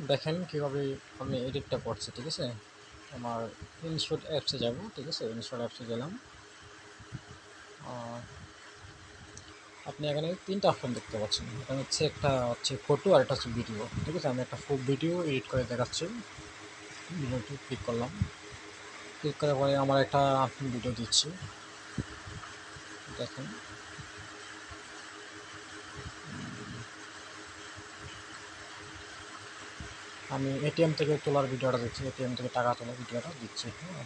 দেখেন কীভাবে আমি এডিটটা করছি, ঠিক আছে। আমার ইনশট অ্যাপসে যাব, ঠিক আছে। ইনশট অ্যাপসে গেলাম। আপনি এখানে তিনটা অপশন দেখতে পাচ্ছেন। এটা হচ্ছে একটা হচ্ছে ফটো আর একটা হচ্ছে ভিডিও, ঠিক আছে। আমি একটা ভিডিও এডিট করে দেখাচ্ছি। ভিডিওটি ক্লিক করলাম। ক্লিক করার পরে আমার একটা ভিডিও দিচ্ছি, দেখেন। আমি এটিএম থেকে তোলার ভিডিওটা দিচ্ছি, এটিএম থেকে টাকা তোলার ভিডিওটা দিচ্ছি। হ্যাঁ,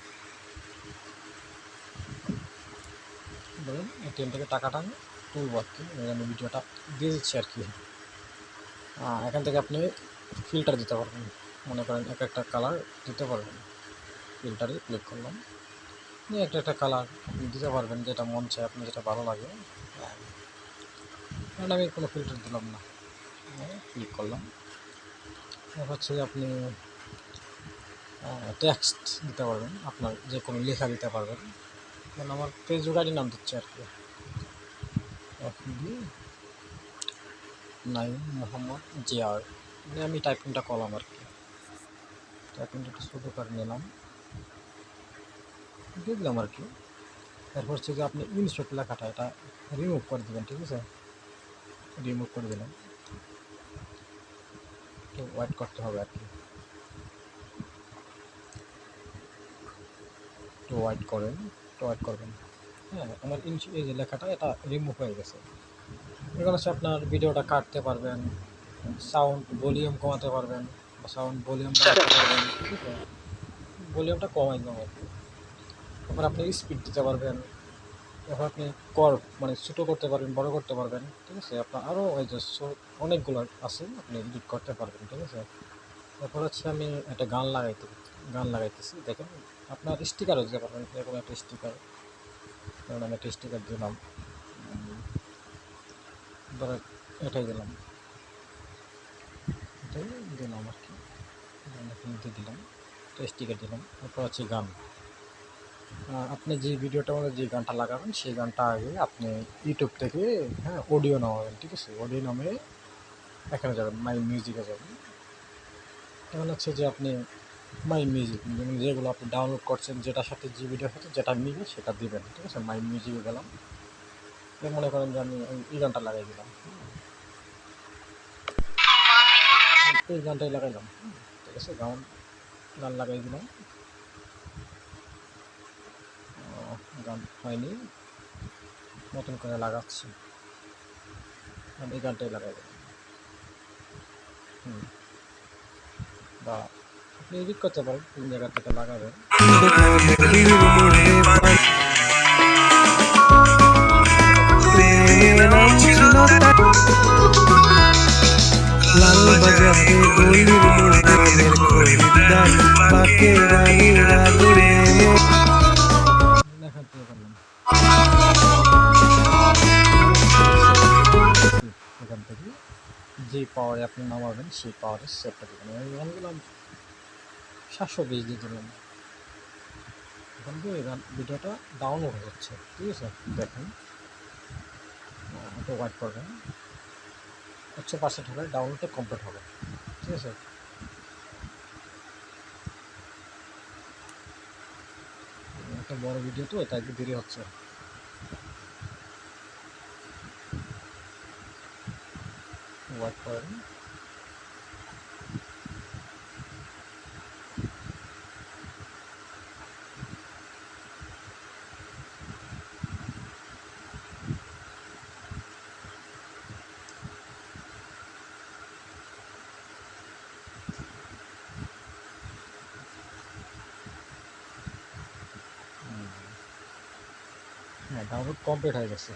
বলুন এটিএম থেকে টাকাটা আমি তুলব আর কি, আমি ভিডিওটা দিয়ে দিচ্ছি আর কি। এখান থেকে আপনি ফিল্টার দিতে পারবেন, মনে করেন এক একটা কালার দিতে পারবেন। ফিল্টারে ক্লিক করলাম, একটা একটা কালার আপনি দিতে পারবেন, যেটা মন চায় আপনার, যেটা ভালো লাগে। কারণ আমি কোনো ফিল্টার দিলাম না, ক্লিক করলাম। হচ্ছে আপনি টেক্সট দিতে পারবেন, আপনার যে কোনো লেখা দিতে পারবেন। কারণ আমার ফেসবুক আইডি নাম দিচ্ছে আর কি, নাইম মোহাম্মদ জিয়ার। আমি টাইপিংটা করলাম আর কি, টাইপিংটা একটু ছোটো করে নিলাম, দিয়ে দিলাম আর কি। এরপর হচ্ছে যে আপনি ইনশট লেখাটা এটা রিমুভ করে দেবেন, ঠিক আছে। রিমুভ করে দিলাম, তো ওয়েট করতে হবে আর কি, তো ওয়েট করবেন। হ্যাঁ, আমার এই যে লেখাটা এটা রিমুভ হয়ে গেছে। এখন হচ্ছে আপনার ভিডিওটা কাটতে পারবেন, সাউন্ড ভলিউম কমাতে পারবেন, বা সাউন্ড ভলিউম বাড়াতে পারবেন, ঠিক আছে। ভলিউমটা কমাই দিলাম আর কি। তারপর আপনি স্পিড দিতে পারবেন। এরপর আপনি মানে ছোটো করতে পারবেন, বড় করতে পারবেন, ঠিক আছে। আপনার আরও ওই যে অনেকগুলো আছে, আপনি এডিট করতে পারবেন, ঠিক আছে। তারপর হচ্ছে আমি একটা গান লাগাইতেছি, দেখেন। আপনার স্টিকারও দিতে পারবেন, এরকম একটা স্টিকার, কারণ আমি একটা স্টিকার দিলাম, ধরো এটাই দিলাম, এটাই দিলাম আর কি। দিয়ে দিলাম, স্টিকার দিলাম। তারপর হচ্ছে গান, আপনি যে ভিডিওটার মধ্যে যে গানটা লাগাবেন সেই গানটা আগে আপনি ইউটিউব থেকে, হ্যাঁ, অডিও নামাবেন, ঠিক আছে। অডিও নামে এখানে যাবেন, মাই মিউজিকে যাবেন। এখানে হচ্ছে যে আপনি মাই মিউজিক, যেগুলো আপনি ডাউনলোড করছেন, যেটার সাথে যে ভিডিওর সাথে যেটা মিলে সেটা দিবেন, ঠিক আছে। মাই মিউজিকে গেলাম, মনে করেন যে আমি এই গানটা লাগাই দিলাম, এই গানটাই লাগাইলাম, ঠিক আছে। গান লাগাই দিলাম। গান হয়নি, নতুন করে লাগাচ্ছি, আমি এই গানটাই লাগাই দিলাম। বা আপনি এডিট করতে পারেন, কোন জায়গা থেকে লাগাবেন। লাল বাজারে গলির মোড়ের খরিদ্দার পাকে রানীরা দূরে লেখা দিয়ে পারলাম। এখান থেকে যে পাওয়ারে আপনি নামাবেন সেই পাওয়ারে সেটটা দেবেন। আমি দিলাম 720 দিয়ে দিলাম। এখন কি ভিডিওটা ডাউনলোড হচ্ছে, ঠিক আছে। দেখেন, একটু ওয়েট করবেন, 100% হবে, ডাউনলোডটা কমপ্লিট হবে, ঠিক আছে। একটা বড় ভিডিও তো, এটা একটু দেরি হচ্ছে। ওয়েট করেন। হ্যাঁ, ডাউনলোড কমপ্লিট হয়ে গেছে।